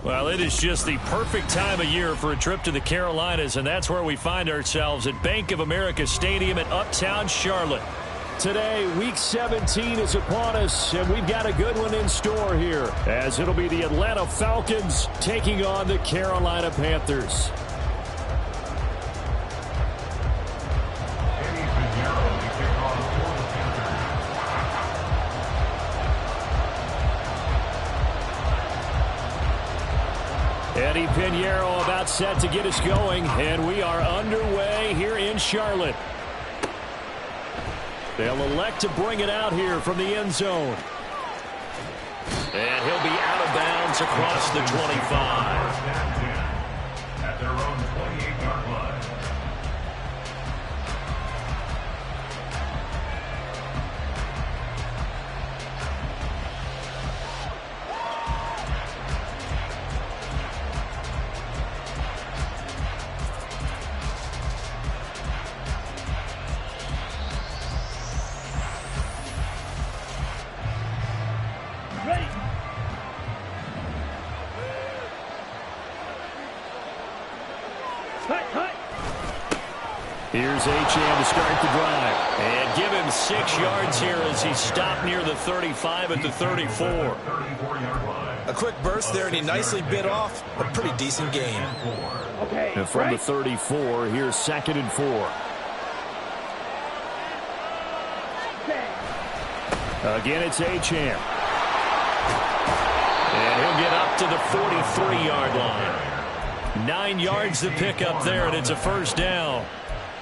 Well, it is just the perfect time of year for a trip to the Carolinas, and that's where we find ourselves at Bank of America Stadium in Uptown Charlotte. Today, Week 17 is upon us, and we've got a good one in store here, as it'll be the Atlanta Falcons taking on the Carolina Panthers. Eddie Pinheiro about set to get us going, and we are underway here in Charlotte. They'll elect to bring it out here from the end zone. And he'll be out of bounds across the 25. At their own 28-yard line. Here's Achane to start the drive. And give him 6 yards here as he stopped near the 35 at the 34. A quick burst there, and he nicely bit off a pretty decent gain. And from the 34, here's 2nd and 4. Again, it's Achane. And he'll get up to the 43-yard line. 9 yards to pick up there, and it's a first down.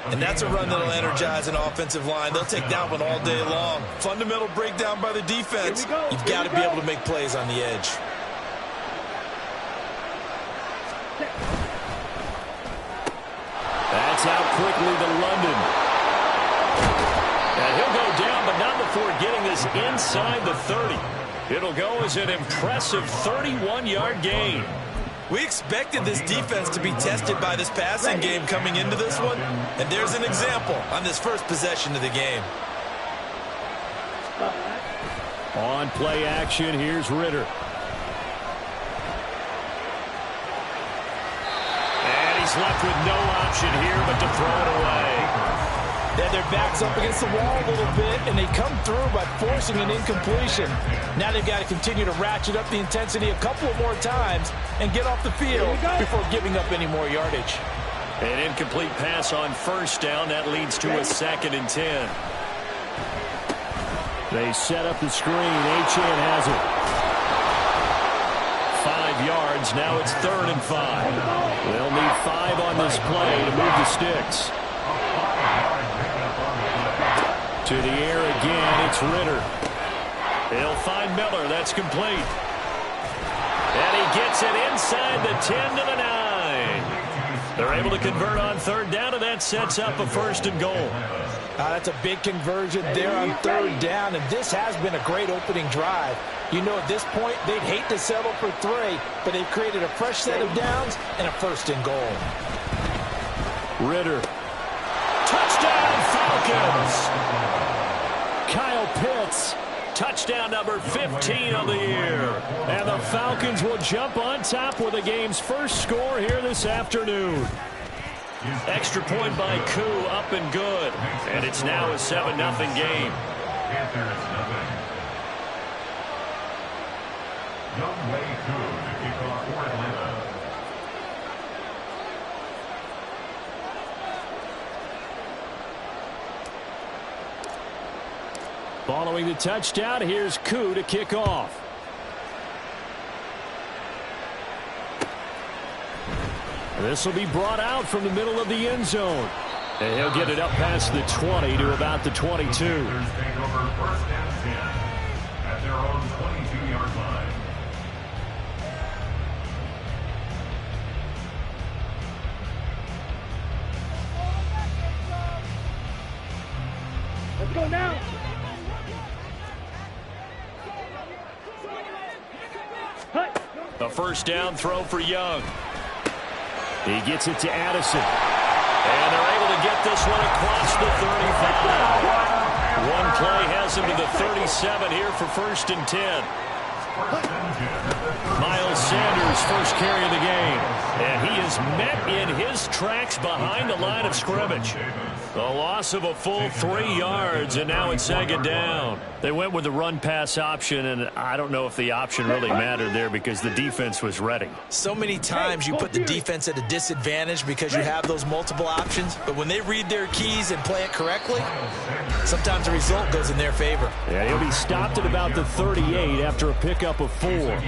And that's a run that'll energize an offensive line. They'll take that one all day long. Fundamental breakdown by the defense. You've got to be able to make plays on the edge. That's out quickly to London. And he'll go down, but not before getting this inside the 30. It'll go as an impressive 31-yard gain. We expected this defense to be tested by this passing game coming into this one, and there's an example on this first possession of the game. On play action, here's Ritter. And he's left with no option here but to throw it away. Then their backs up against the wall a little bit, and they come through by forcing an incompletion. Now they've got to continue to ratchet up the intensity a couple of more times and get off the field before giving up any more yardage. An incomplete pass on first down. That leads to a 2nd and 10. They set up the screen. Achane has it. 5 yards. Now it's 3rd and 5. They'll need 5 on this play to move the sticks. To the air again, it's Ritter. He'll find Miller. That's complete. And he gets it inside the 10 to the 9. They're able to convert on 3rd down, and that sets up a 1st and goal. That's a big conversion there on 3rd down, and this has been a great opening drive. You know, at this point, they'd hate to settle for 3, but they've created a fresh set of downs and a 1st and goal. Ritter. Touchdown, Falcons! Kyle Pitts, touchdown number 15 of the year. And the Falcons will jump on top with the game's first score here this afternoon. Extra point by Koo, up and good. And it's now a 7-0 game. Following the touchdown, here's Koo to kick off. This will be brought out from the middle of the end zone. And he'll get it up past the 20 to about the 22. Take over 1st and 10 at their own 22-yard line. Let's go now. A 1st down throw for Young. He gets it to Addison. And they're able to get this one across the 35. One play has him to the 7 here for 1st and 10. Miles Sanders, first carry of the game. And he is met in his tracks behind the line of scrimmage. A loss of a full 3 yards, and now it's 2nd down. They went with the run-pass option, and I don't know if the option really mattered there because the defense was ready. So many times you put the defense at a disadvantage because you have those multiple options, but when they read their keys and play it correctly, sometimes the result goes in their favor. Yeah, he'll be stopped at about the 38 after a pickup of 4.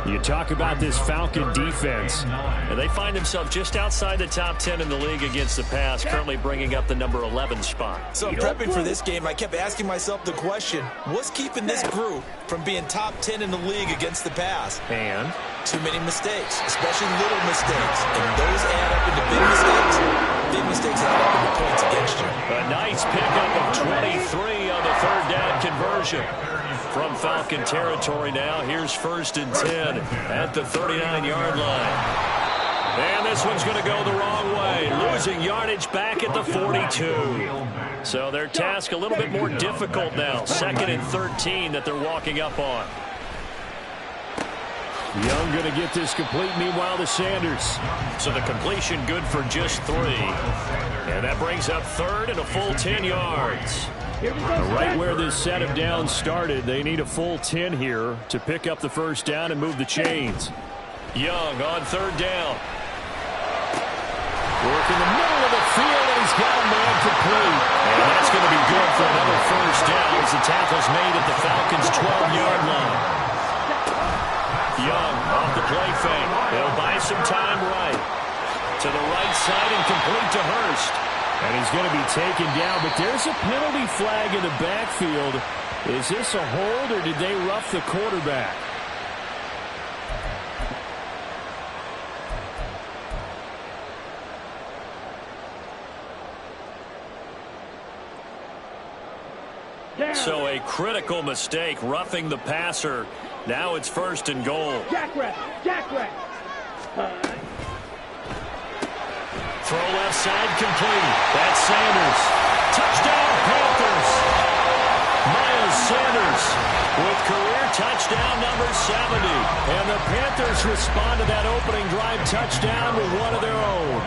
You talk about this Falcon defense, and they find themselves just outside the top 10 in the league against the pass, currently bringing up the number 11 spot. So prepping for this game, I kept asking myself the question, what's keeping this group from being top 10 in the league against the pass? And too many mistakes, especially little mistakes. And those add up into big mistakes. Big mistakes add up into points against you. a nice pickup of 23 on the 3rd down conversion. From Falcon territory now, here's 1st and 10 at the 39-yard line. And this one's going to go the wrong way, losing yardage back at the 42. So their task a little bit more difficult now, 2nd and 13 that they're walking up on. Young going to get this complete, meanwhile to Sanders. So the completion good for just 3. And that brings up 3rd and a full 10 yards. Right where this set of downs started, they need a full 10 here to pick up the 1st down and move the chains. Young on 3rd down. Work in the middle of the field, and he's got a man complete. And that's going to be good for another 1st down as the tackle's made at the Falcons' 12-yard line. Young off the play fake. He'll buy some time right. To the right side and complete to Hurst. And he's going to be taken down, but there's a penalty flag in the backfield. Is this a hold, or did they rough the quarterback? So a critical mistake, roughing the passer. Now it's 1st and goal. Throw left side complete. That's Sanders. Touchdown Panthers. Miles Sanders with career touchdown number 70. And the Panthers respond to that opening drive touchdown with one of their own.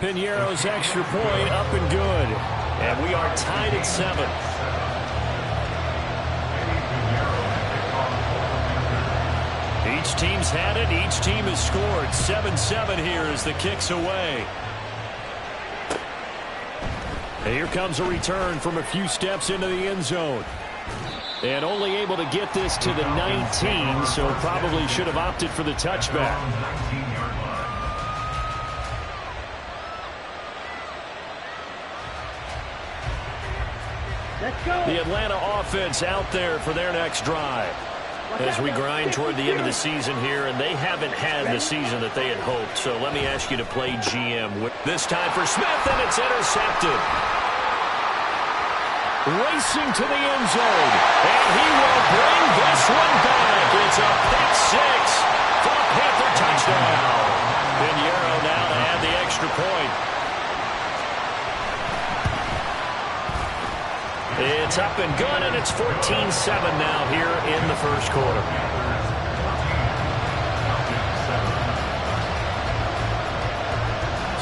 Piñeiro's extra point up and good. And we are tied at 7. Each team's had it. Each team has scored. 7-7 here as the kick's away. And here comes a return from a few steps into the end zone. And only able to get this to the 19, so probably should have opted for the touchback. The Atlanta offense out there for their next drive. As we grind toward the end of the season here, and they haven't had the season that they had hoped. So let me ask you to play GM. This time for Smith, and it's intercepted. Racing to the end zone, and he will bring this one back. It's a pick 6 for a Panther touchdown. Piñeiro now to add the extra point. It's up and good, and it's 14-7 now here in the 1st quarter.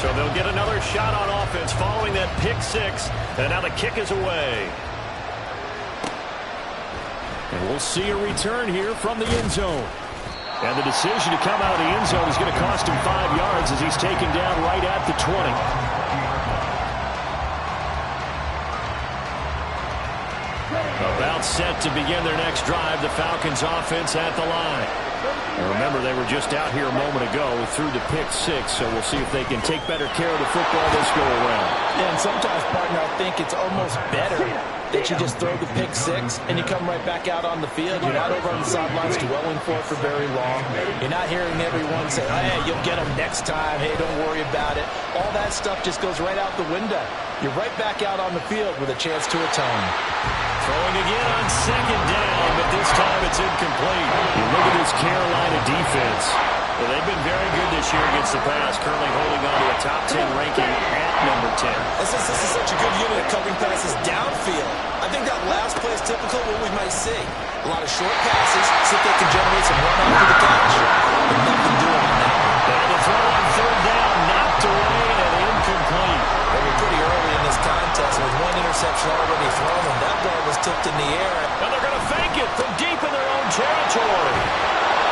So they'll get another shot on offense following that pick 6, and now the kick is away. And we'll see a return here from the end zone. And the decision to come out of the end zone is going to cost him 5 yards as he's taken down right at the 20. About set to begin their next drive, the Falcons offense at the line. And remember, they were just out here a moment ago through the pick 6, so we'll see if they can take better care of the football this go around. Yeah, and sometimes, partner, I think it's almost better that you just throw the pick 6 and you come right back out on the field. You're not over on the sidelines dwelling for it for very long. You're not hearing everyone say, hey, you'll get them next time. Hey, don't worry about it. All that stuff just goes right out the window. You're right back out on the field with a chance to atone. Throwing again on 2nd down, but this time it's incomplete. You look at this Carolina defense. Well, they've been very good this year against the pass, currently holding on to a top 10 ranking at number 10. This is such a good unit of covering passes downfield. I think that last play is typical of what we might see. A lot of short passes, see if they can generate some run after the catch. But nothing doing on that. And the throw on third down, knocked away and incomplete. They were pretty early in this contest with one interception already thrown, and that ball was tipped in the air. And they're going to fake it from deep in their own territory.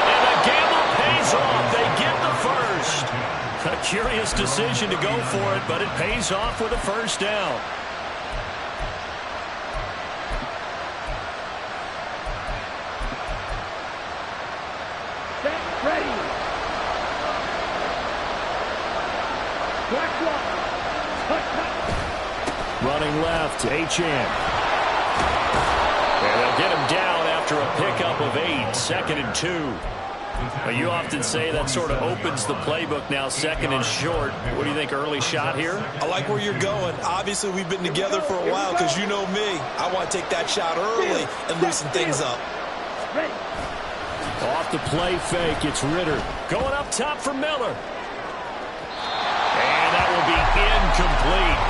And the gamble pays off. They get the first. A curious decision to go for it, but it pays off with a first down. Ready. Running left, Achane. And they'll get him down after a pickup of 8, 2nd and 2. But you often say that sort of opens the playbook now, 2nd and short. What do you think, early shot here? I like where you're going. Obviously, we've been together for a while because you know me. I want to take that shot early and loosen things up. Off the play fake, it's Ritter. Going up top for Miller. And that will be incomplete.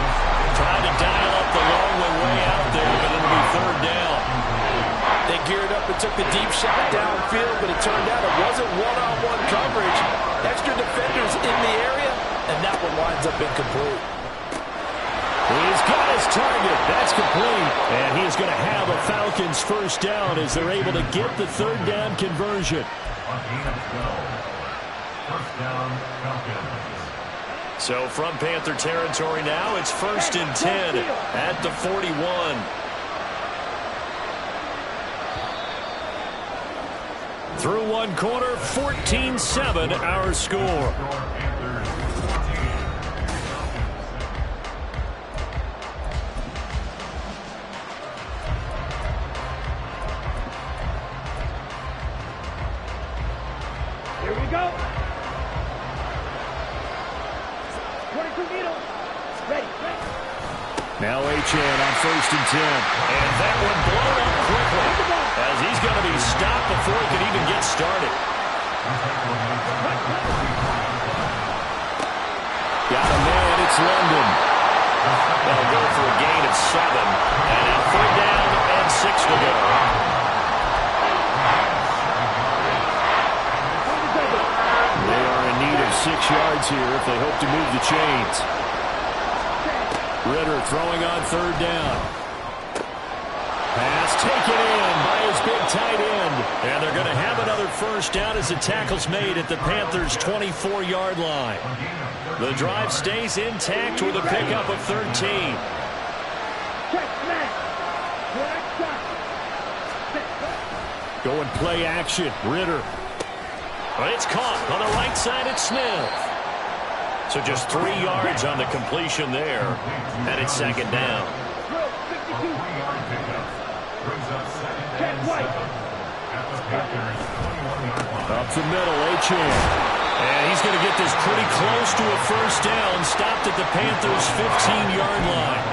Trying to dial up the long way out there, but it'll be third down. They geared up and took the deep shot downfield, but it turned out it wasn't one-on-one coverage. Extra defenders in the area, and that one winds up incomplete. He's got his target. That's complete. And he's going to have a Falcons first down as they're able to get the third down conversion. On gain of 12. First down, Falcons. So from Panther territory now, it's 1st and 10 at the 41. Through one quarter, 14-7 our score. Here we go. 22 needle. Ready. Now Achane on 1st and 10. And that one blown up quickly as he's going to be stopped before he can even get started. Got a man, it's London. That'll go for a gain of 7. And now 3rd down and 6 to go. They are in need of 6 yards here if they hope to move the chains. Ritter throwing on 3rd down. Pass taken in by his big tight end. And they're going to have another first down as the tackle's made at the Panthers' 24-yard line. The drive stays intact with a pickup of 13. Going play action. Ritter. But it's caught on the right side at Smith. So just 3 yards on the completion there. And it's 2nd down. Up the middle, Achane. And he's going to get this pretty close to a first down. Stopped at the Panthers' 15-yard line.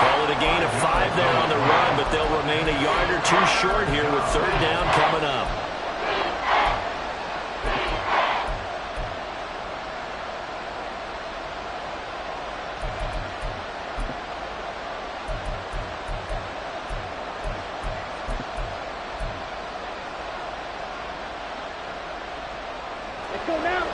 Call it a gain of 5 there on the run, but they'll remain a yard or 2 short here with 3rd down coming up. Let's go now.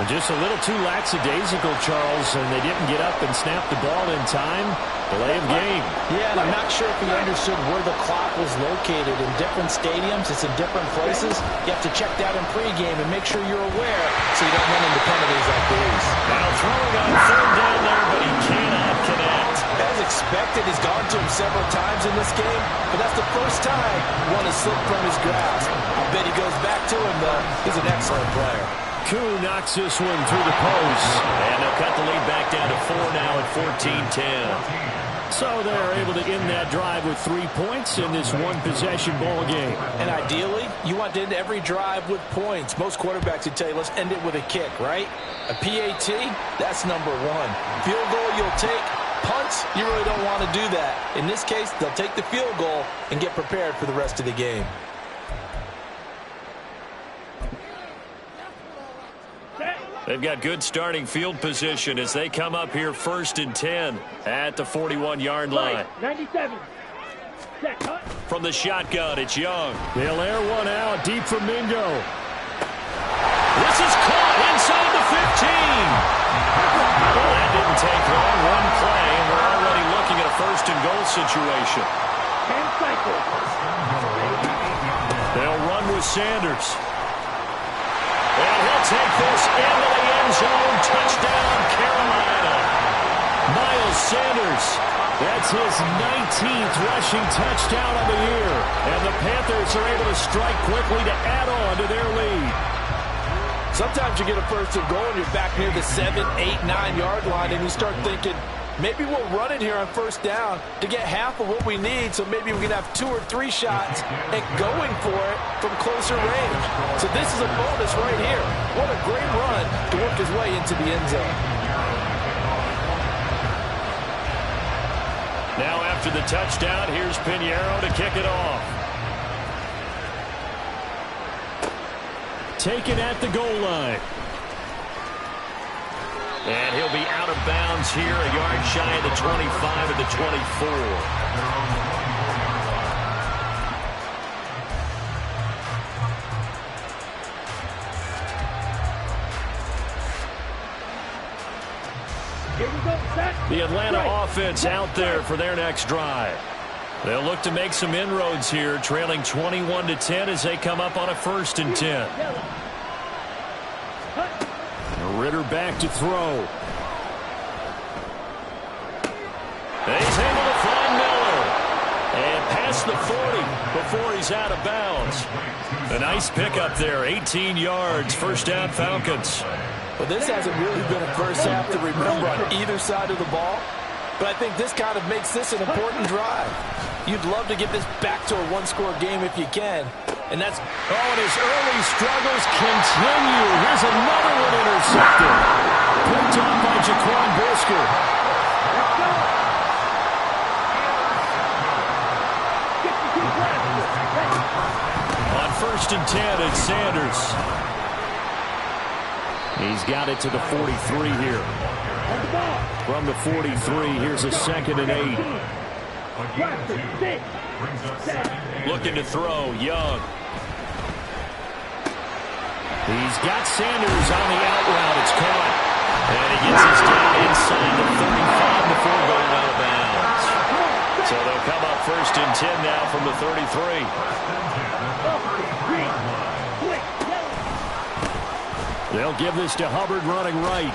Just a little too lackadaisical, Charles, and they didn't get up and snap the ball in time. Delay of game. Yeah, and I'm not sure if he understood where the clock was located. In different stadiums, it's in different places. You have to check that in pregame and make sure you're aware so you don't run into penalties like these. Now throwing on 3rd down there, but he cannot connect. As expected, he's gone to him several times in this game, but that's the first time one has slipped from his grasp. I bet he goes back to him, though. He's an excellent player. Koo knocks this one through the post. And they'll cut the lead back down to 4 now at 14-10. So they're able to end that drive with 3 points in this one-possession ball game. And ideally, you want to end every drive with points. Most quarterbacks would tell you, let's end it with a kick, right? A PAT, that's number one. Field goal, you'll take. Punts, you really don't want to do that. In this case, they'll take the field goal and get prepared for the rest of the game. They've got good starting field position as they come up here 1st and 10 at the 41-yard line. 97. Set, cut. From the shotgun, it's Young. They'll air one out deep from Mingo. This is caught inside the 15. Well, that didn't take long. One play, and we're already looking at a 1st and goal situation. 10 cycles. They'll run with Sanders. And he'll take this into the end zone. Touchdown, Carolina. Miles Sanders. That's his 19th rushing touchdown of the year. And the Panthers are able to strike quickly to add on to their lead. Sometimes you get a 1st and goal and you're back near the 7, 8, 9-yard line, and you start thinking, maybe we'll run it here on 1st down to get half of what we need, so maybe we can have 2 or 3 shots at going for it from closer range. So this is a bonus right here. What a great run to work his way into the end zone. Now after the touchdown, here's Pinheiro to kick it off. Taken at the goal line. And he'll be out of bounds here, a yard shy of the 25 at the 24. Here we go, set. The Atlanta Right. offense out there for their next drive. They'll look to make some inroads here, trailing 21-10 as they come up on a 1st and 10. Yellow. Cut. Ritter back to throw. He's able to find Miller. And past the 40 before he's out of bounds. A nice pickup there, 18 yards, 1st down Falcons. Well, this hasn't really been a first half to remember on either side of the ball, but I think this kind of makes this an important drive. You'd love to get this back to a one-score game if you can. And that's... Oh, and his early struggles continue. Here's another one intercepted. Picked up by Jaquan Brisker. Let's go. 52 left. Ready. On 1st and 10, it's Sanders. He's got it to the 43 here. On the ball. From the 43, here's a 2nd and 8. Blaster, sit. Set. Looking to throw, Young. He's got Sanders on the out route. It's caught. And he gets us down inside the 35 before going out of bounds. So they'll come up 1st and 10 now from the 33. Green. Quick. Yellow. They'll give this to Hubbard running right.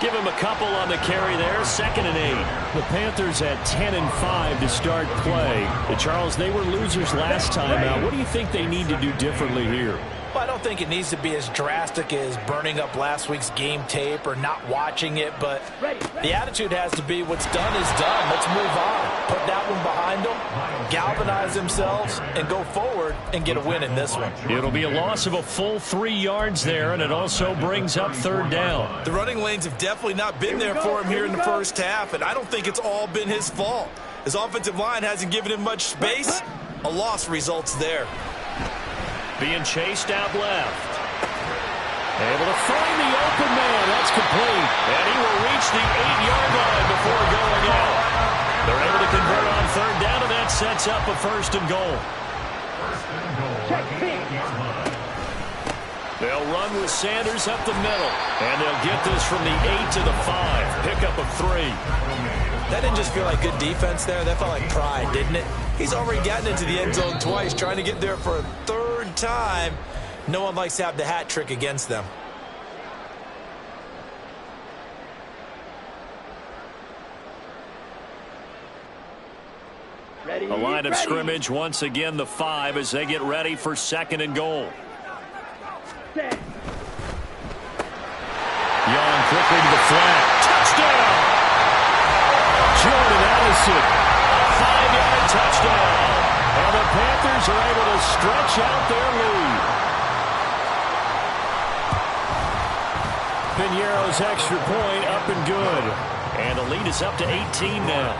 Give him a couple on the carry there, 2nd and 8. The Panthers had 10 and 5 to start play. Charles, they were losers last time out. What do you think they need to do differently here? Well, I don't think it needs to be as drastic as burning up last week's game tape or not watching it, but the attitude has to be what's done is done. Let's move on. Put that one behind them, galvanize themselves, and go forward and get a win in this one. It'll be a loss of a full 3 yards there, and it also brings up 3rd down. The running lanes have definitely not been there for him here in the first half, and I don't think it's all been his fault. His offensive line hasn't given him much space. A loss results there. Being chased out left. Able to find the open man. That's complete. And he will reach the 8-yard line before going out. They're able to convert on 3rd down, and that sets up a 1st and goal. Check. Pin. They'll run with Sanders up the middle. And they'll get this from the 8 to the 5. Pickup of 3. That didn't just feel like good defense there. That felt like pride, didn't it? He's already gotten into the end zone twice, trying to get there for a 3rd time. No one likes to have the hat trick against them. Ready. A line of Ready. scrimmage, once again the 5 as they get ready for 2nd and goal. Set. Young quickly to the flat. Touchdown! Jordan Madison. A 5-yard touchdown. And the Panthers are able to stretch out their lead. Piñeiro's extra point up and good. And the lead is up to 18 now.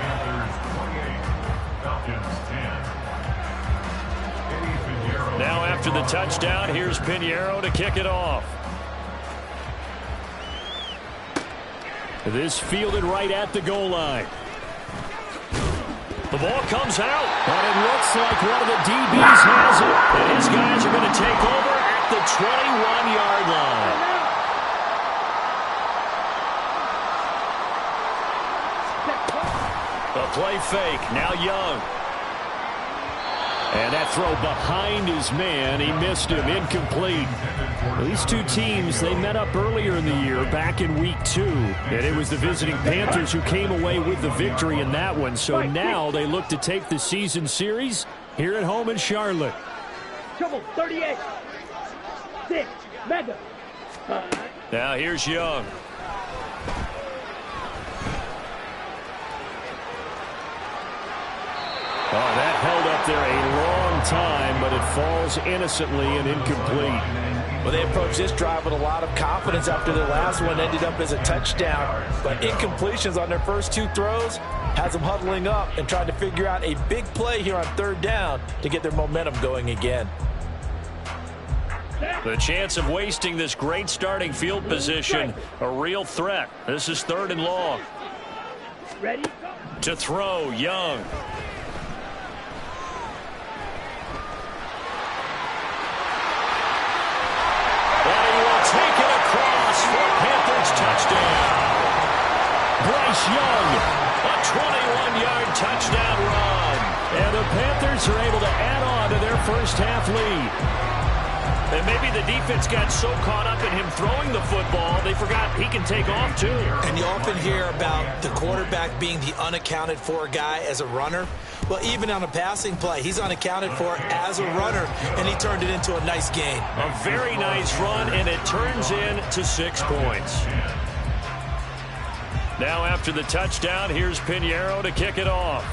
Now after the touchdown, here's Piñeiro to kick it off. This fielded right at the goal line. The ball comes out, and it looks like one of the DBs has it. And his guys are going to take over at the 21-yard line. The play fake, now Young. And that throw behind his man, he missed him, incomplete. These two teams, they met up earlier in the year, back in week 2. And it was the visiting Panthers who came away with the victory in that one. So now they look to take the season series here at home in Charlotte. Trouble 38. 6. Mega. Now here's Young. Oh, that held up there a long time, but it falls innocently and incomplete. Well, they approached this drive with a lot of confidence after their last one ended up as a touchdown. But incompletions on their first 2 throws has them huddling up and trying to figure out a big play here on 3rd down to get their momentum going again. The chance of wasting this great starting field position, a real threat. This is 3rd and long. Ready? To throw, Young. Touchdown. Bryce Young, a 21-yard touchdown run. And the Panthers are able to add on to their first half lead. And maybe the defense got so caught up in him throwing the football, they forgot he can take off too. And you often hear about the quarterback being the unaccounted for guy as a runner. Well, even on a passing play, he's unaccounted for as a runner, and he turned it into a nice gain. A very nice run, and it turns into 6 points. Now after the touchdown, here's Piñeiro to kick it off.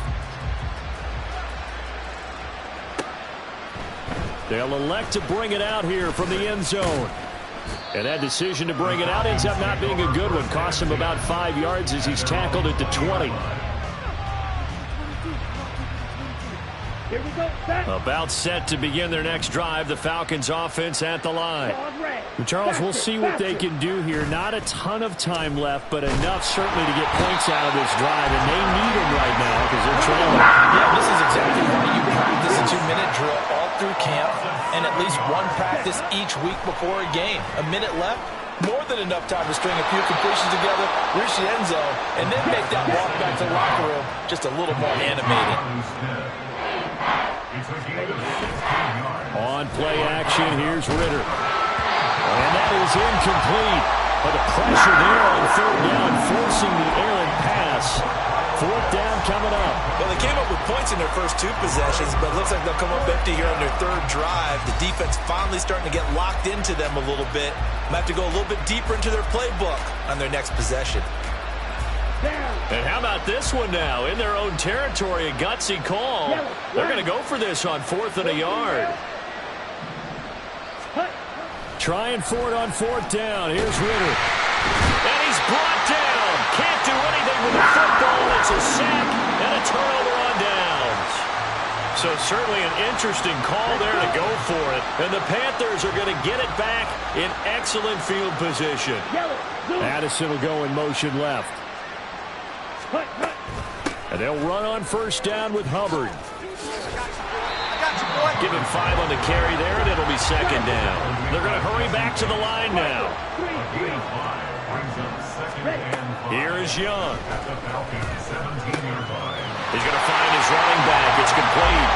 They'll elect to bring it out here from the end zone. And that decision to bring it out ends up not being a good one. Costs him about 5 yards as he's tackled at the 20. Here we go, set. About set to begin their next drive. The Falcons offense at the line. Charles, we'll see what they can do here. Not a ton of time left, but enough certainly to get points out of this drive. And they need them right now because they're trailing. Yeah, this is exactly why you practice a 2-minute drill all through camp and at least one practice each week before a game. A minute left, more than enough time to string a few completions together, reach the end zone, and then make that walk back to the locker room just a little more animated. On play action, here's Ritter. And that is incomplete. But the pressure there on 3rd down, forcing the errant pass. 4th down coming up. Well, they came up with points in their first 2 possessions, but it looks like they'll come up empty here on their 3rd drive. The defense finally starting to get locked into them a little bit. Might have to go a little bit deeper into their playbook on their next possession. And how about this one now? In their own territory, a gutsy call. They're going to go for this on 4th and a yard. Trying for it on 4th down. Here's Ritter. And he's brought down. Can't do anything with the football. It's a sack and a turnover on downs. So certainly an interesting call there to go for it. And the Panthers are going to get it back in excellent field position. Madison will go in motion left. And they'll run on 1st down with Hubbard. Give him 5 on the carry there, and it'll be 2nd down. They're going to hurry back to the line now. Here is Young. He's going to find his running back. It's complete.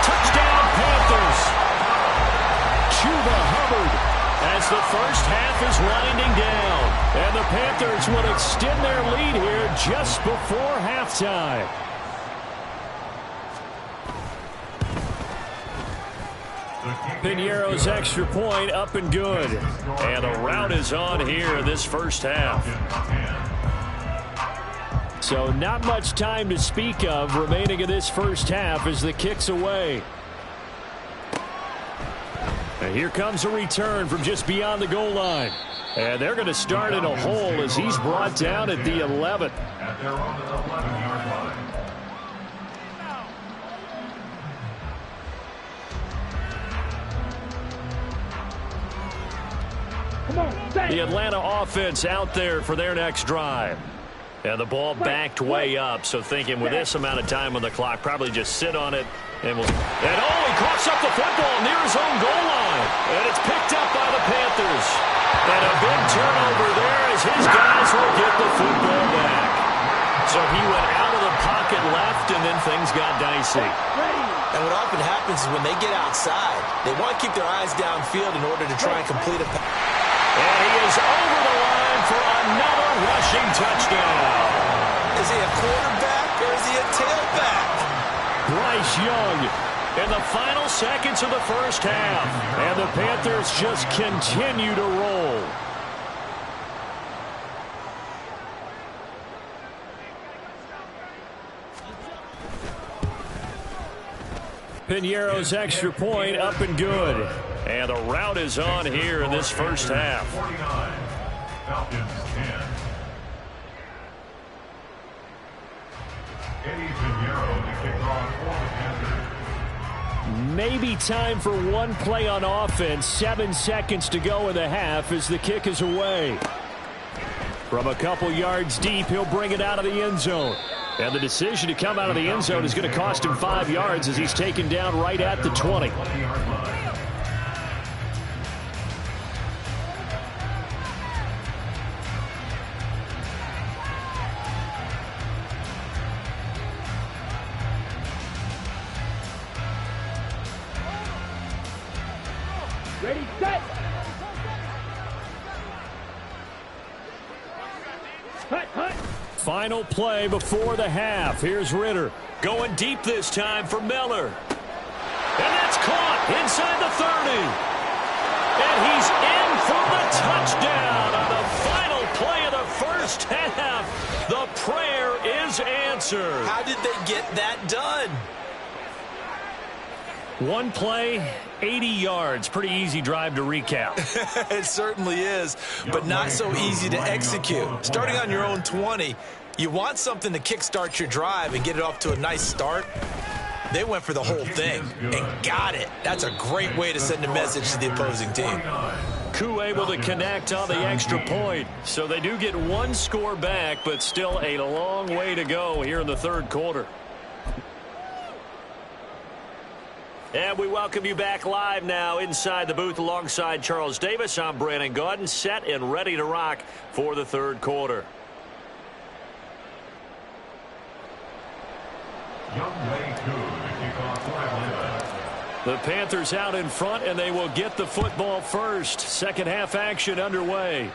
Touchdown, Panthers. Chuba Hubbard as the first half is winding down. And the Panthers will extend their lead here just before halftime. Piñeiro's extra point up and good. And a rout is on here this first half. So not much time to speak of remaining in this first half as the kick's away. And here comes a return from just beyond the goal line. And they're going to start in a hole as he's brought down at the 11th. At their own 11-yard line. Come on, set. The Atlanta offense out there for their next drive. And the ball backed way up, so thinking with this amount of time on the clock, probably just sit on it. And he coughs up the football near his own goal line. And it's picked up by the Panthers. And a big turnover there as his guys will get the football back. So he went out of the pocket left, and then things got dicey. And what often happens is when they get outside, they want to keep their eyes downfield in order to try and complete a pass. And he is over the line for another rushing touchdown. Is he a quarterback or is he a tailback? Bryce Young in the final seconds of the first half. And the Panthers just continue to roll. Piñeiro's extra point up and good. And the route is on here in this first half. 49. Falcons 10. Eddie Piñeiro to kick off for the Panthers. Maybe time for one play on offense. 7 seconds to go in the half as the kick is away. From a couple yards deep, he'll bring it out of the end zone. And the decision to come out of the end zone is going to cost him 5 yards as he's taken down right at the 20. Ready, set. Hut, hut. Final play before the half. Here's Ritter going deep this time for Miller. And that's caught inside the 30. And he's in for the touchdown on the final play of the first half. The prayer is answered. How did they get that done? One play, 80 yards. Pretty easy drive to recap. It certainly is, but not so easy to execute. Starting on your own 20, you want something to kickstart your drive and get it off to a nice start. They went for the whole thing and got it. That's a great way to send a message to the opposing team. Koo able to connect on the extra point. So they do get one score back, but still a long way to go here in the third quarter. And we welcome you back live now inside the booth alongside Charles Davis. I'm Brandon Gaudin, set and ready to rock for the third quarter. The Panthers out in front, and they will get the football first. Second half action underway.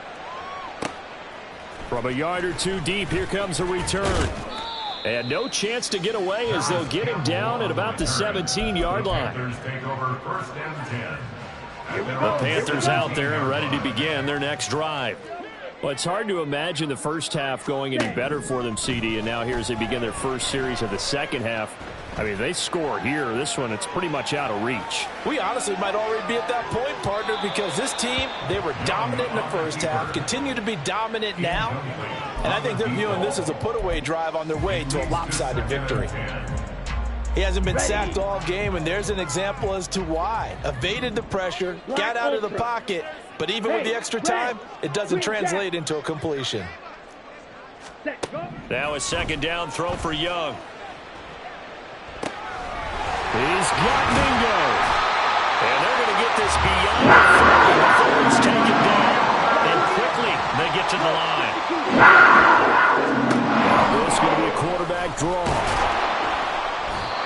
From a yard or two deep, here comes a return. And no chance to get away as they'll get him down at about the 17-yard line. The Panthers out there and ready to begin their next drive. Well, it's hard to imagine the first half going any better for them, CD, and now here as they begin their first series of the second half. I mean, they score here. This one, it's pretty much out of reach. We honestly might already be at that point, partner, because this team, they were dominant in the first half, continue to be dominant now, and I think they're viewing this as a put-away drive on their way to a lopsided victory. He hasn't been sacked all game, and there's an example as to why. Evaded the pressure, got out of the pocket, but even with the extra time, it doesn't translate into a completion. Now a second down throw for Young. He's got Mingo. And they're going to get this beyond the 30 before it's taken down. And quickly, they get to the line. This is going to be a quarterback draw.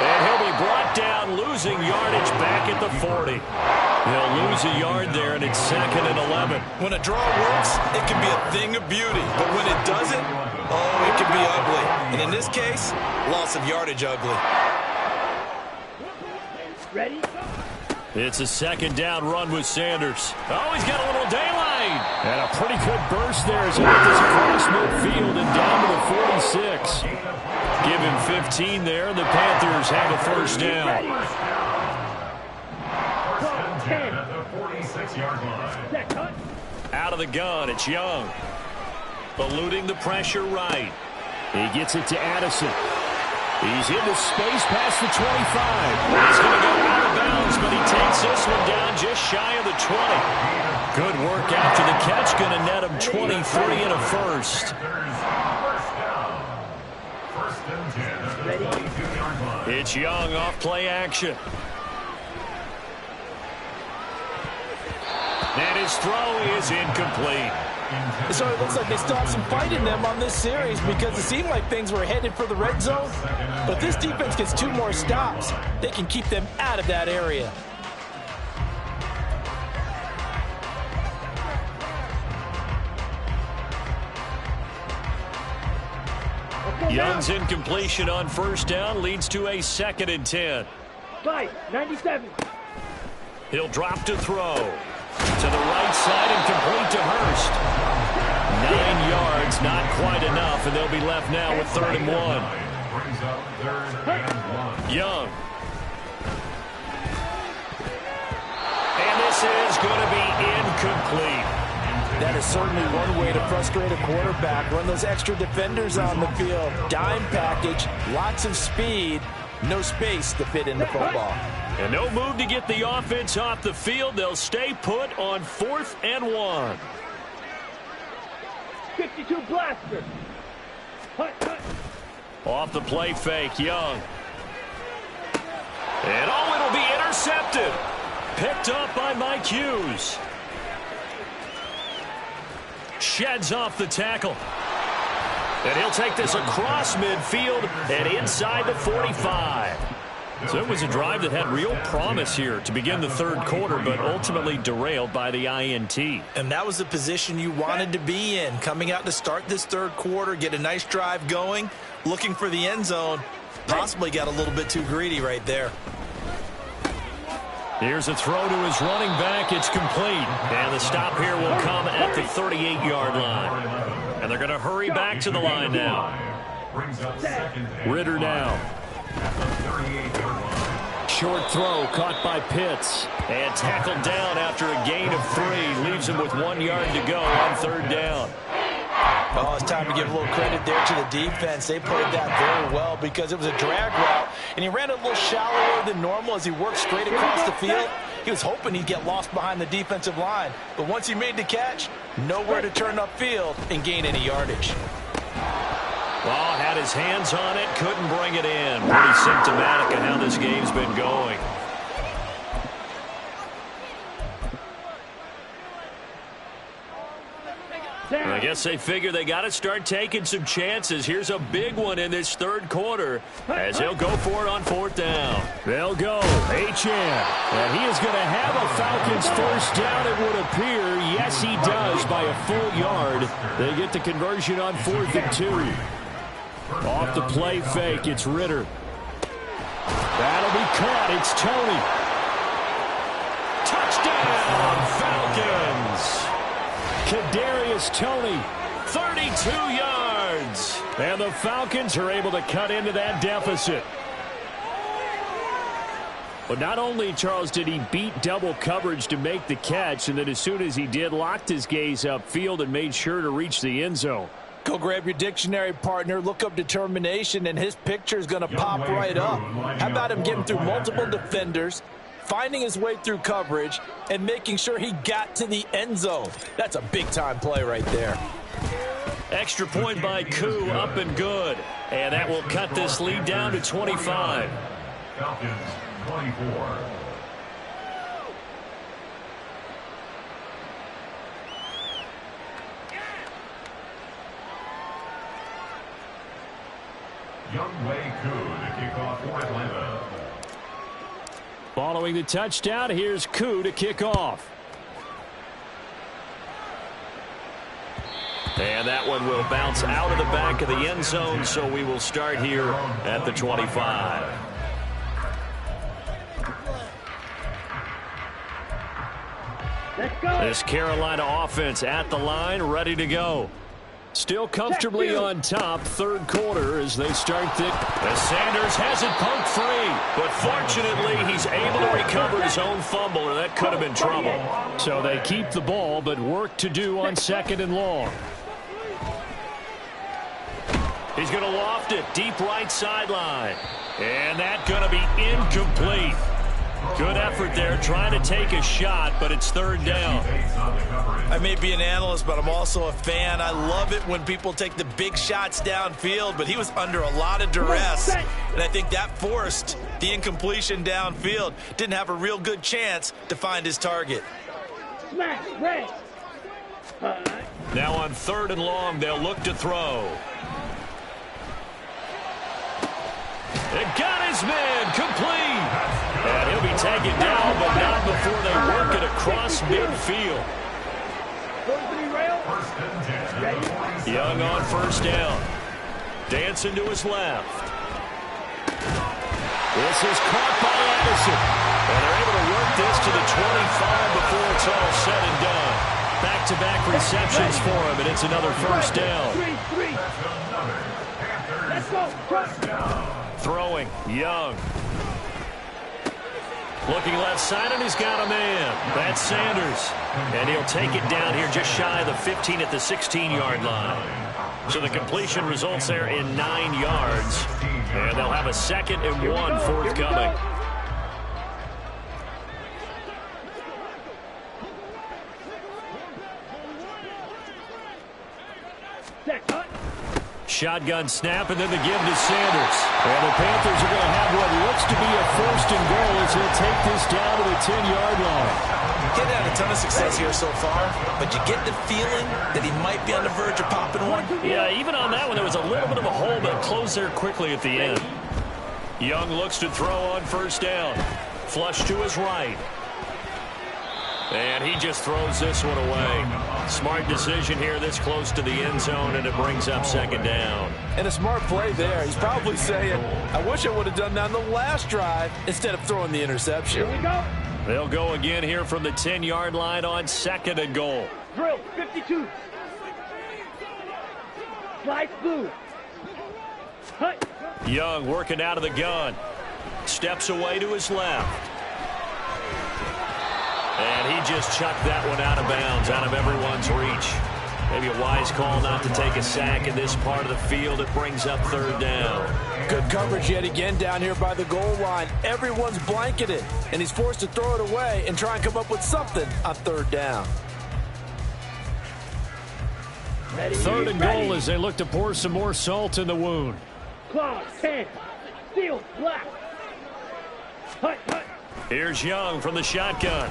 And he'll be brought down, losing yardage back at the 40. He'll lose a yard there, and it's second and 11. When a draw works, it can be a thing of beauty. But when it doesn't, oh, it can be ugly. And in this case, loss of yardage ugly. Ready? It's a second down run with Sanders. Oh, he's got a little daylight. right. And a pretty good burst there as he hit this across midfield and down to the 46. Give him 15 there, and the Panthers have a first down. First and 10 at the 46-yard line. Out of the gun, it's Young. Eluding the pressure right. He gets it to Addison. He's into space past the 25. He's going to go out of bounds, but he takes this one down just shy of the 20. Good work after the catch. Going to net him 23 and a first. First and 10 at the 22-yard line. It's Young off play action. And his throw is incomplete. So it looks like they still have some fight in them on this series because it seemed like things were headed for the red zone. But if this defense gets 2 more stops, they can keep them out of that area. Young's incompletion on first down leads to a 2nd and 10. 97. He'll drop to throw. To the right side and complete to Hurst. 9 yards, not quite enough, and they'll be left now with 3rd and 1. Brings up 3rd and 1. Young. And this is going to be incomplete. That is certainly one way to frustrate a quarterback. Run those extra defenders on the field. Dime package, lots of speed, no space to fit in the football. And no move to get the offense off the field. They'll stay put on 4th and 1. 52 blaster. Hut, hut. Off the play fake, Young. And it'll be intercepted. Picked up by Mike Hughes. Sheds off the tackle. And he'll take this across midfield and inside the 45. So it was a drive that had real promise here to begin the 3rd quarter, but ultimately derailed by the INT. And that was the position you wanted to be in. Coming out to start this 3rd quarter, get a nice drive going, looking for the end zone. Possibly got a little bit too greedy right there. Here's a throw to his running back. It's complete. And the stop here will come at the 38-yard line. And they're going to hurry back to the line now. Ritter now. Short throw caught by Pitts. And tackled down after a gain of 3. Leaves him with 1 yard to go on 3rd down. Oh, it's time to give a little credit there to the defense. They played that very well because it was a drag route, and he ran a little shallower than normal as he worked straight across the field. He was hoping he'd get lost behind the defensive line, but once he made the catch, nowhere to turn upfield and gain any yardage. Well, had his hands on it, couldn't bring it in. Pretty symptomatic of how this game's been going. I guess they figure they got to start taking some chances. Here's a big one in this 3rd quarter as they'll go for it on 4th down. They'll go. HM. And he is going to have a Falcons first down, it would appear. Yes, he does by a full yard. They get the conversion on 4th and 2. Off the play fake, it's Ritter. That'll be caught. It's Tony. Touchdown, Falcons. Kadarius Toney, 32 yards. And the Falcons are able to cut into that deficit. But not only, Charles, did he beat double coverage to make the catch, and then as soon as he did, locked his gaze upfield and made sure to reach the end zone. Go grab your dictionary, partner, look up determination, and his picture is going to pop right up. How about him getting through multiple defenders, finding his way through coverage, and making sure he got to the end zone? That's a big-time play right there. Extra point by Koo, up and good. And that will cut this lead down to 25. Falcons 24. Younghoe Koo to kick off for Atlanta. Following the touchdown, here's Koo to kick off. And that one will bounce out of the back of the end zone, so we will start here at the 25. This Carolina offense at the line, ready to go. Still comfortably on top, third quarter as they start as Sanders has it poked free. But fortunately, he's able to recover his own fumble, or that could have been trouble. So they keep the ball, but work to do on 2nd and long. He's going to loft it deep right sideline. And that's going to be incomplete. Good effort there, trying to take a shot, but it's 3rd down. I may be an analyst, but I'm also a fan. I love it when people take the big shots downfield, but he was under a lot of duress, and I think that forced the incompletion downfield. Didn't have a real good chance to find his target. Smash, red. Now on 3rd and long, they'll look to throw. It got his man complete. And he'll be taken down, but not before they work it across midfield. Young on 1st down. Dancing to his left. This is caught by Addison. And they're able to work this to the 25 before it's all said and done. Back-to-back receptions for him, and it's another 1st down. Let's go. Throwing, Young. Looking left side, and he's got a man. That's Sanders. And he'll take it down here just shy of the 15 at the 16-yard line. So the completion results there in 9 yards. And they'll have a 2nd and 1 forthcoming. Shotgun snap, and then the give to Sanders. And the Panthers are going to have what looks to be a 1st and goal as he'll take this down to the 10-yard line. Getting had a ton of success here so far, but you get the feeling that he might be on the verge of popping one. Yeah, even on that one, there was a little bit of a hole, but it closed there quickly at the end. Young looks to throw on 1st down. Flush to his right. And he just throws this one away. Smart decision here this close to the end zone, and it brings up 2nd down. And a smart play there. He's probably saying, I wish I would have done that on the last drive instead of throwing the interception. Here we go. They'll go again here from the 10-yard line on 2nd and goal. Drill, 52. Slide blue. Hut. Young working out of the gun. Steps away to his left. And he just chucked that one out of bounds, out of everyone's reach. Maybe a wise call not to take a sack in this part of the field. It brings up 3rd down. Good coverage yet again down here by the goal line. Everyone's blanketed, and he's forced to throw it away and try and come up with something on 3rd down. 3rd and goal as they look to pour some more salt in the wound. Claw, 10. Steel, black. Hut, hut. Here's Young from the shotgun.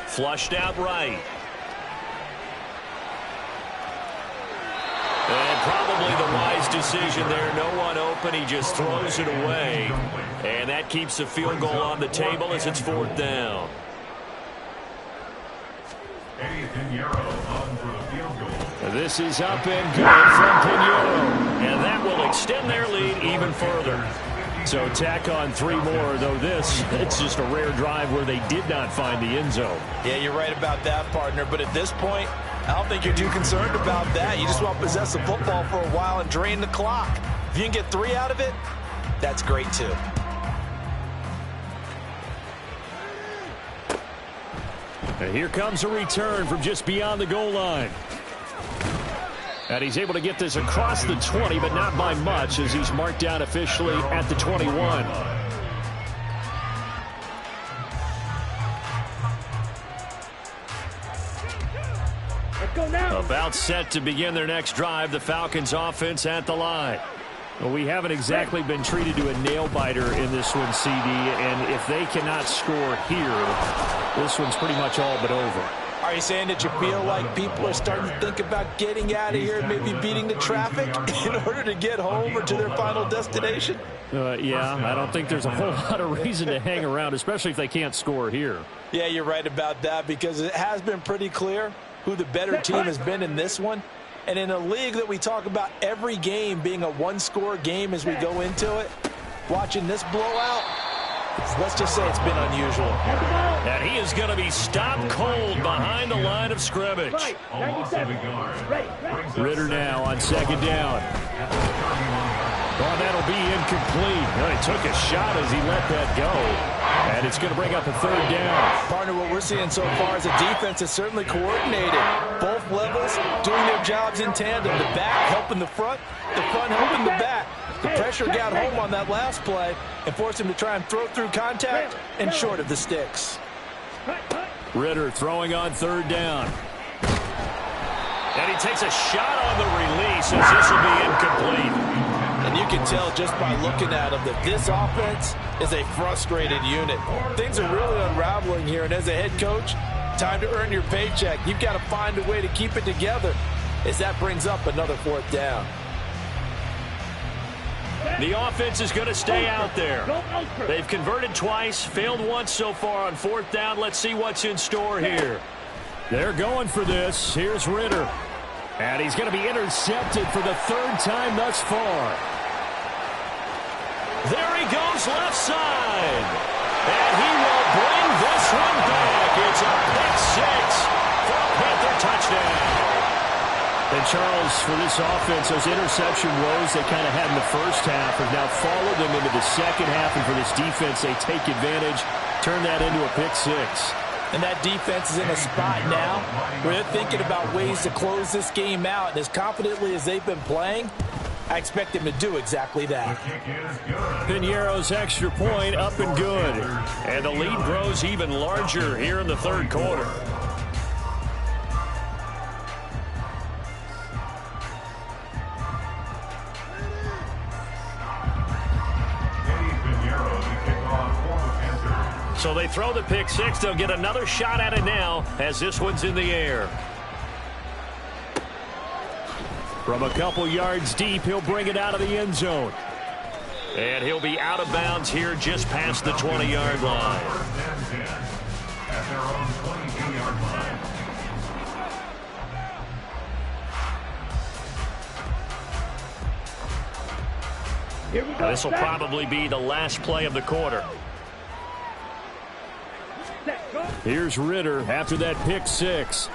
Flushed out right. And probably the wise decision there. No one open. He just throws it away. And that keeps the field goal on the table as it's 4th down. This is up and good from Pinheiro. And that will extend their lead even further. So tack on 3 more, though it's just a rare drive where they did not find the end zone. Yeah, you're right about that, partner. But at this point, I don't think you're too concerned about that. You just want to possess the football for a while and drain the clock. If you can get 3 out of it, that's great too. And here comes a return from just beyond the goal line. And he's able to get this across the 20, but not by much, as he's marked down officially at the 21. Let's go now. About set to begin their next drive, the Falcons offense at the line. Well, we haven't exactly been treated to a nail-biter in this one, CD, and if they cannot score here, this one's pretty much all but over. Are you saying that you feel like people are starting to think about getting out of here and maybe beating the traffic in order to get home or to their final destination? Yeah, I don't think there's a whole lot of reason to hang around, especially if they can't score here. Yeah, you're right about that, because it has been pretty clear who the better team has been in this one. And in a league that we talk about every game being a one-score game as we go into it, watching this blowout, Let's just say it's been unusual. And he is going to be stopped cold behind the line of scrimmage. Right, 97. Ready. Ritter now on second down. Oh, that'll be incomplete. Well, he took a shot as he let that go. And it's going to bring up a third down. Partner, what we're seeing so far is a defense is certainly coordinated. Both levels doing their jobs in tandem. The back helping the front helping the back. The pressure got home on that last play and forced him to try and throw through contact and short of the sticks. Ritter throwing on third down. And he takes a shot on the release as this will be incomplete. And you can tell just by looking at him that this offense is a frustrated unit. Things are really unraveling here, and as a head coach, time to earn your paycheck. You've got to find a way to keep it together as that brings up another fourth down. The offense is going to stay out there. They've converted twice, failed once so far on fourth down. Let's see what's in store here. They're going for this. Here's Ritter. And he's going to be intercepted for the third time thus far. There he goes left side. And he will bring this one back. It's a pick six for a Panther touchdown. And Charles, for this offense, those interception woes they kind of had in the first half have now followed them into the second half. And for this defense, they take advantage, turn that into a pick six. And that defense is in a spot now where they're thinking about ways to close this game out. And as confidently as they've been playing, I expect them to do exactly that. Piñeiro's extra point up and good. And the lead grows even larger here in the third quarter. So they throw the pick six. They'll get another shot at it now as this one's in the air. From a couple yards deep, he'll bring it out of the end zone. And he'll be out of bounds here just past the 20-yard line. At their own 22-yard line. Here we go. This will probably be the last play of the quarter. Here's Ritter after that pick six.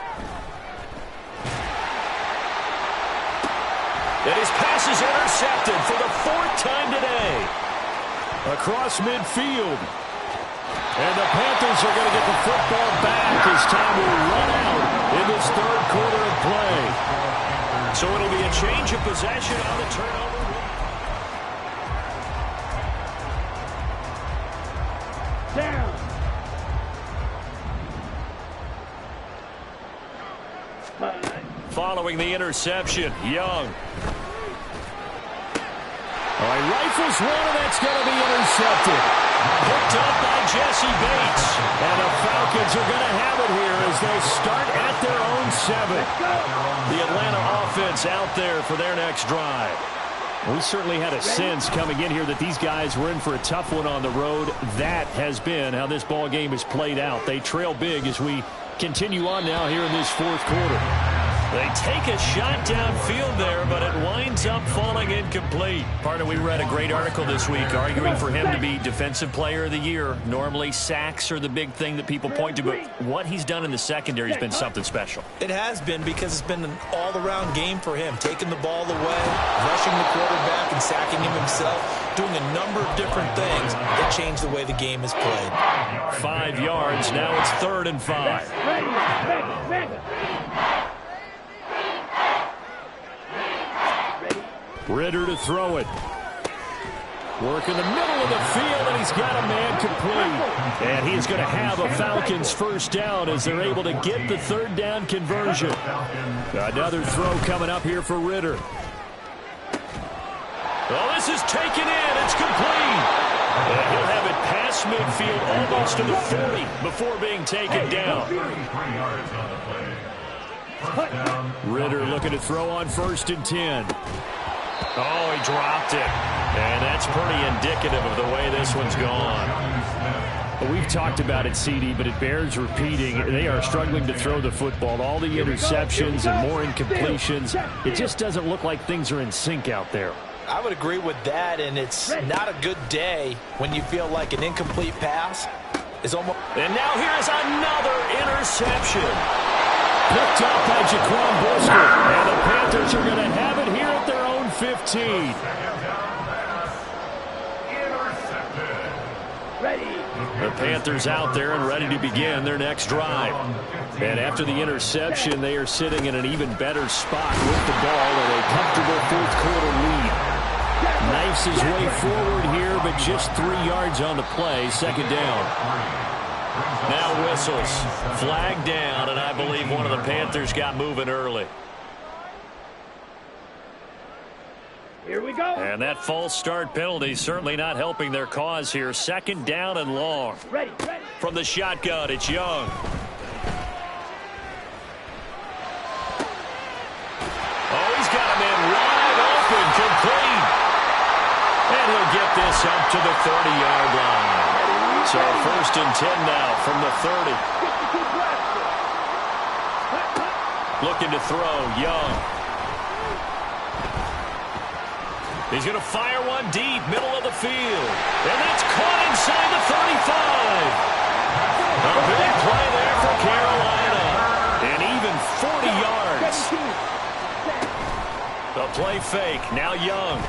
And his pass is intercepted for the fourth time today. Across midfield. And the Panthers are going to get the football back as time will run out in this third quarter of play. So it'll be a change of possession on the turnover. Down. Following the interception, Young. He rifles one, and that's going to be intercepted. Picked up by Jesse Bates. And the Falcons are going to have it here as they start at their own 7. The Atlanta offense out there for their next drive. We certainly had a sense coming in here that these guys were in for a tough one on the road. That has been how this ball game has played out. They trail big as we continue on now here in this fourth quarter. They take a shot downfield there, but it winds up falling incomplete. Partner, we read a great article this week arguing for him to be Defensive Player of the Year. Normally, sacks are the big thing that people point to, but what he's done in the secondary has been something special. It has been because it's been an all-around game for him, taking the ball away, rushing the quarterback and sacking him himself, doing a number of different things that change the way the game is played. 5 yards. Now it's 3rd and 5. Ready. Ritter to throw it. Work in the middle of the field, and he's got a man complete. And he's going to have a Falcons first down as they're able to get the third down conversion. Another throw coming up here for Ritter. Oh, this is taken in. It's complete. And he'll have it past midfield almost to the 40 before being taken down. Ritter looking to throw on 1st and 10. Oh, he dropped it. And that's pretty indicative of the way this one's gone. We've talked about it, CD, but it bears repeating. They are struggling to throw the football. All the interceptions and more incompletions. It just doesn't look like things are in sync out there. I would agree with that, and it's not a good day when you feel like an incomplete pass is almost... And now here's another interception. Picked up by Jaquan Brisker. And the Panthers are going to have it here at their own 15. The Panthers out there and ready to begin their next drive. And after the interception, they are sitting in an even better spot with the ball in a comfortable fourth-quarter lead. Knifes his way forward here, but just 3 yards on the play. Second down. Now whistles. Flag down, and I believe one of the Panthers got moving early. Here we go. And that false start penalty certainly not helping their cause here. Second down and long. Ready. From the shotgun, it's Young. Oh, he's got a man wide open, complete. And he'll get this up to the 30-yard line. So first and 10 now from the 30. Looking to throw, Young. He's going to fire one deep, middle of the field. And that's caught inside the 35. A big play there for Carolina. And even 40 yards. The play fake, now Young.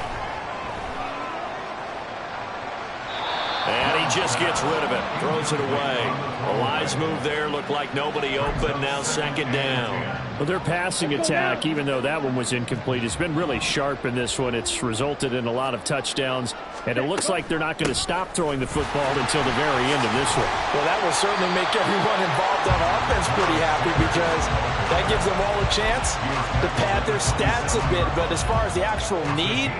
And he just gets rid of it, throws it away. A wise move there, looked like nobody open, now second down. Well, their passing attack, even though that one was incomplete, has been really sharp in this one. It's resulted in a lot of touchdowns, and it looks like they're not going to stop throwing the football until the very end of this one. Well, that will certainly make everyone involved on offense pretty happy because that gives them all a chance to pad their stats a bit. But as far as the actual need,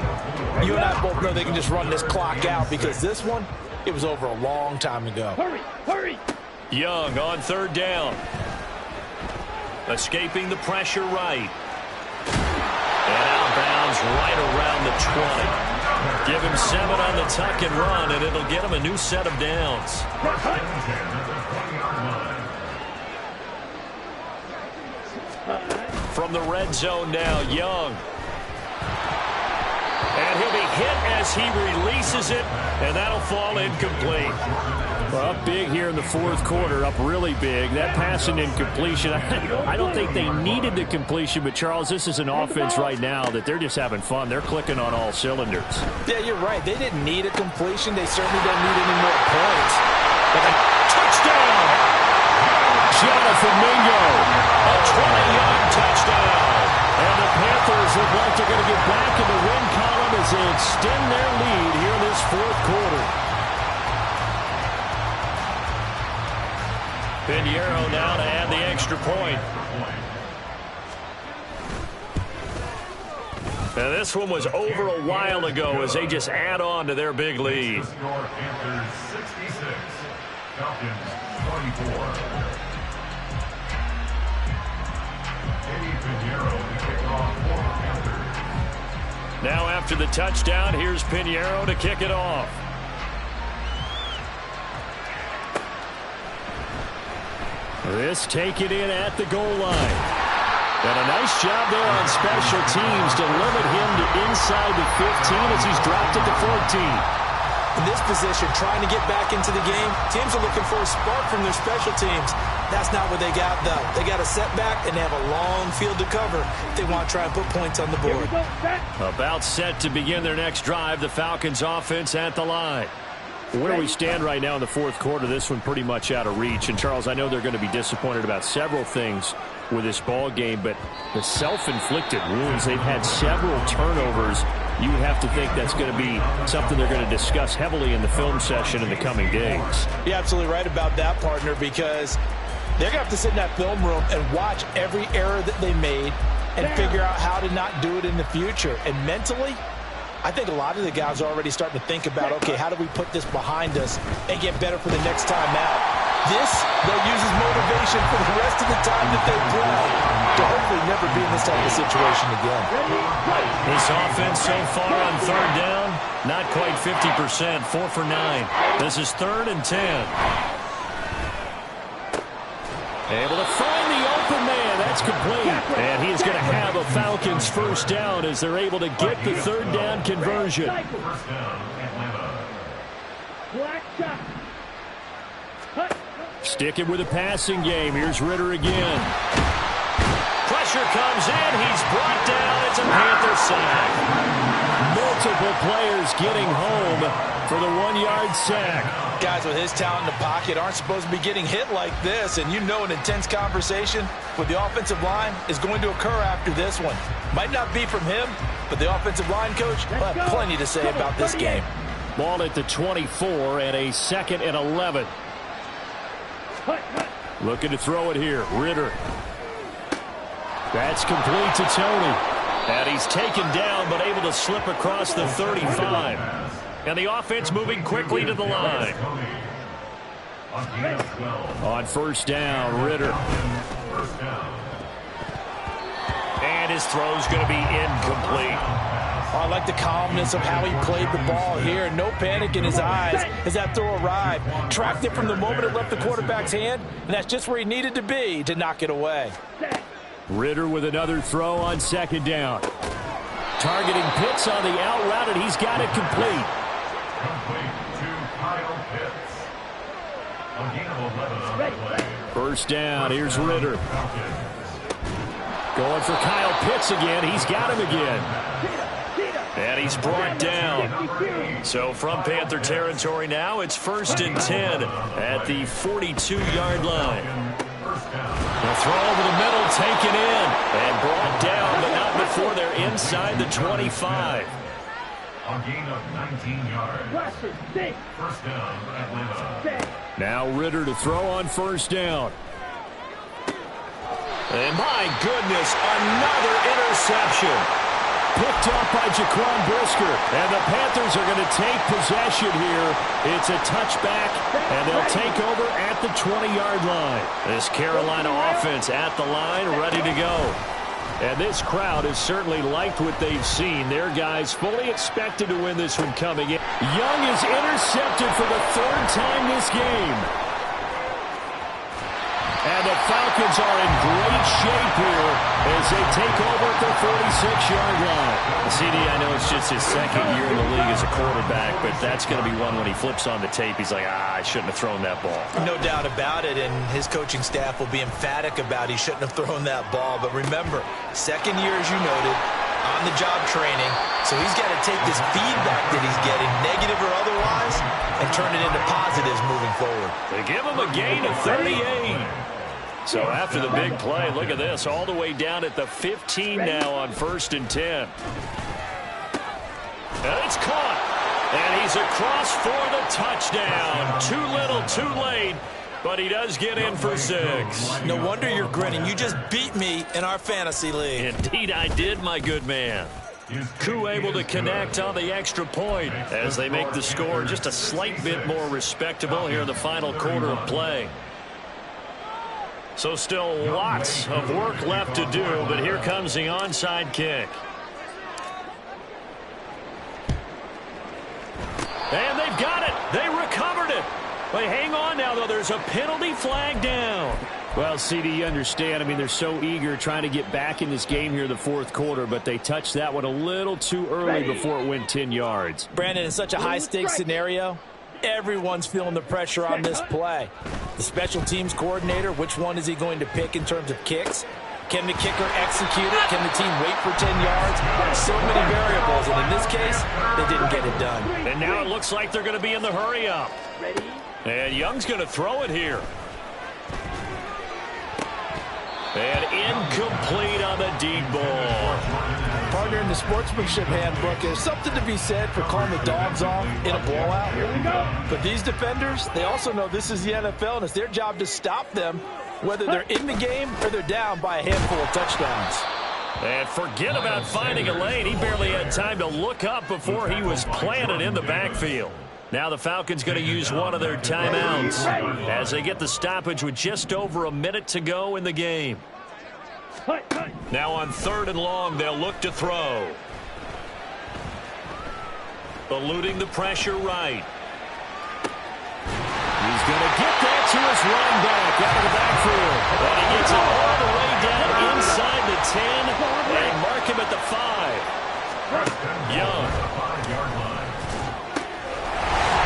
you and I both know they can just run this clock out because this one, it was over a long time ago. Hurry. Young on third down. Escaping the pressure right. And outbounds right around the 20. Give him 7 on the tuck and run, and it'll get him a new set of downs. From the red zone now, Young. And he'll be hit as he releases it, and that'll fall incomplete. Well, up big here in the fourth quarter, up really big. That pass and incompletion, I don't think they needed the completion, but Charles, this is an offense right now that they're just having fun. They're clicking on all cylinders. Yeah, you're right. They didn't need a completion. They certainly don't need any more points. But a touchdown! Jonathan Mingo, a 20-yard touchdown. And the Panthers look like they're going to get back in the win column as they extend their lead here in this fourth quarter. Pinheiro now to add the extra point. Now this one was over a while ago as they just add on to their big lead. Panthers 66, Falcons 24. Now after the touchdown, here's Pinheiro to kick it off. This take it in at the goal line. And a nice job there on special teams to limit him to inside the 15 as he's dropped at the 14. In this position, trying to get back into the game, teams are looking for a spark from their special teams. That's not what they got, though. They got a setback, and they have a long field to cover if they want to try and put points on the board. About set to begin their next drive, the Falcons offense at the line. Where we stand right now in the fourth quarter, this one pretty much out of reach. And, Charles, I know they're going to be disappointed about several things with this ball game, but the self-inflicted wounds, they've had several turnovers. You would have to think that's going to be something they're going to discuss heavily in the film session in the coming days. You're absolutely right about that, partner, because they're going to have to sit in that film room and watch every error that they made and figure out how to not do it in the future. And mentally, I think a lot of the guys are already starting to think about, okay, how do we put this behind us and get better for the next time out? This, they'll use as motivation for the rest of the time that they play to hopefully never be in this type of situation again. This offense so far on third down, not quite 50%, 4 for 9. This is 3rd and 10. Able to find the open man. That's complete. And he is going to have a Falcons first down as they're able to get the third down conversion. First down, Atlanta. Black shot. Sticking with the passing game. Here's Ritter again. Pressure comes in. He's brought down. It's a Panther sack. Multiple players getting home for the 1-yard sack. Guys with his talent in the pocket aren't supposed to be getting hit like this, and you know an intense conversation with the offensive line is going to occur after this one. Might not be from him, but the offensive line coach will have plenty to say about this game. Ball at the 24 and a 2nd and 11. Looking to throw it here. Ritter. That's complete to Tony. And he's taken down but able to slip across the 35. And the offense moving quickly to the line. On first down, Ritter. And his throw's going to be incomplete. I like the calmness of how he played the ball here. No panic in his eyes as that throw arrived. Tracked it from the moment it left the quarterback's hand, and that's just where he needed to be to knock it away. Ritter with another throw on second down. Targeting Pitts on the out route, and he's got it complete. Complete to Kyle Pitts. A gain of 11 on the play. First down, here's Ritter. Going for Kyle Pitts again. He's got him again. And he's brought down. So from Panther territory now, it's 1st and 10 at the 42-yard line. The throw over the middle, taken in, and brought down, but not before they're inside the 25. A gain of 19 yards. First down, Atlanta. Now Ritter to throw on first down. And my goodness, another interception. Picked up by Jaquan Brisker. And the Panthers are going to take possession here. It's a touchback, and they'll take over at the 20-yard line. This Carolina offense at the line, ready to go. And this crowd has certainly liked what they've seen. Their guys fully expected to win this one coming in. Young is intercepted for the 3rd time this game. And the Falcons are in great shape here as they take over at the 46-yard line. CD, I know it's just his 2nd year in the league as a quarterback, but that's going to be one when he flips on the tape. He's like, I shouldn't have thrown that ball. No doubt about it, and his coaching staff will be emphatic about he shouldn't have thrown that ball. But remember, 2nd year, as you noted, on-the-job training, so he's got to take this feedback that he's getting, negative or otherwise, and turn it into positives moving forward. They give him a gain of 38. So after the big play, look at this, all the way down at the 15 now on 1st and 10. And it's caught. And he's across for the touchdown. Too little, too late. But he does get in for 6. No wonder you're grinning. You just beat me in our fantasy league. Indeed I did, my good man. Koo able to connect on the extra point as they make the score just a slight bit more respectable here in the final quarter of play. So still lots of work left to do, but here comes the onside kick. And they've got it. They recovered it. But hang on now, though. There's a penalty flag down. Well, CD, you understand. I mean, they're so eager trying to get back in this game here in the 4th quarter, but they touched that one a little too early before it went 10 yards. Brandon, in such a high-stakes scenario, everyone's feeling the pressure on this play. The special teams coordinator, which one is he going to pick in terms of kicks? Can the kicker execute it? Can the team wait for 10 yards? So many variables, and in this case, they didn't get it done. And now it looks like they're going to be in the hurry-up. And Young's going to throw it here. And incomplete on the deep ball. Partner, in the sportsmanship handbook, there's something to be said for calling the dogs off in a blowout. Here we go. But these defenders, they also know this is the NFL, and it's their job to stop them, whether they're in the game or they're down by a handful of touchdowns. And forget about finding a lane. He barely had time to look up before he was planted in the backfield. Now the Falcons going to use one of their timeouts as they get the stoppage with just over a minute to go in the game. Now on 3rd and long, they'll look to throw. Eluding the pressure right. He's going to get that to his running back out of the backfield. And he gets it all the way down 10 and mark him at the 5. Young.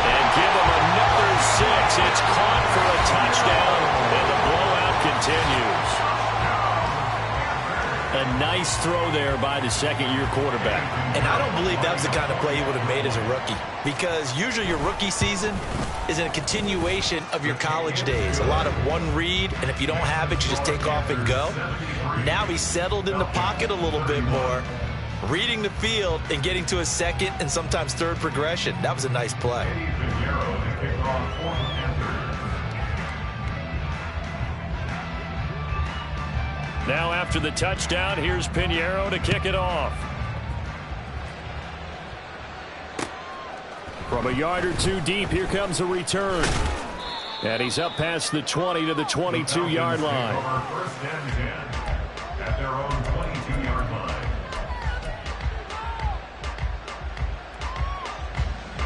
And give him another 6. It's caught for a touchdown, and the blowout continues. A nice throw there by the second-year quarterback. And I don't believe that was the kind of play he would have made as a rookie, because usually your rookie season is a continuation of your college days. A lot of one read, and if you don't have it, you just take off and go. Now he's settled in the pocket a little bit more, reading the field and getting to a second and sometimes third progression. That was a nice play. Now after the touchdown, here's Pinheiro to kick it off. From a yard or two deep, here comes a return. And he's up past the 20 to the 22-yard line. First and 10 at their own 22-yard line.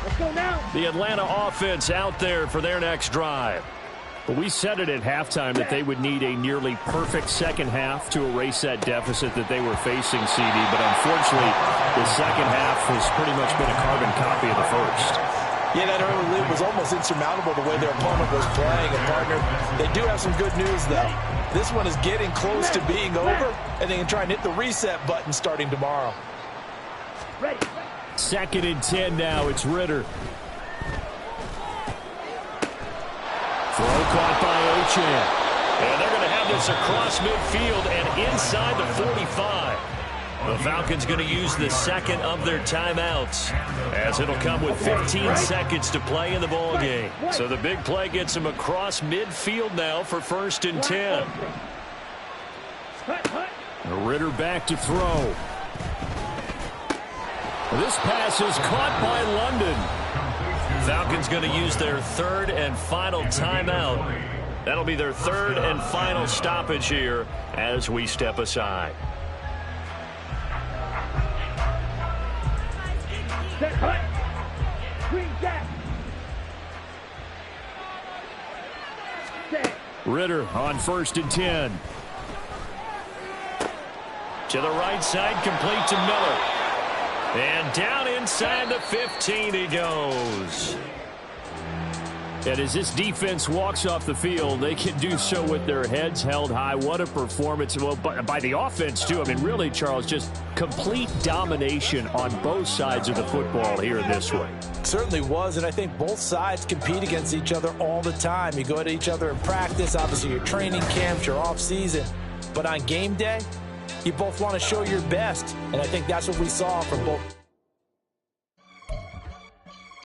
Let's go now. The Atlanta offense out there for their next drive. But we said it at halftime that they would need a nearly perfect second half to erase that deficit that they were facing, CD. But unfortunately, the second half has pretty much been a carbon copy of the first. Yeah, that early lead was almost insurmountable the way their opponent was playing. And, partner, they do have some good news, though. This one is getting close to being over, and they can try and hit the reset button starting tomorrow. Ready. 2nd and 10 now. It's Ritter. Throw caught by Ochan. And they're going to have this across midfield and inside the 45. The Falcons going to use the second of their timeouts, as it'll come with 15 seconds to play in the ball game. So the big play gets them across midfield now for 1st and 10. Ritter back to throw. This pass is caught by London. Falcons going to use their 3rd and final timeout. That'll be their 3rd and final stoppage here as we step aside. Set hut. Green jack. Set. Ritter on 1st and 10. To the right side, complete to Miller. And down inside the 15 he goes. And as this defense walks off the field, they can do so with their heads held high. What a performance. Well, by the offense, too. I mean, really, Charles, just complete domination on both sides of the football here this one. Certainly was, and I think both sides compete against each other all the time. You go at each other in practice, obviously your training camps, your off-season. But on game day, you both want to show your best, and I think that's what we saw from both.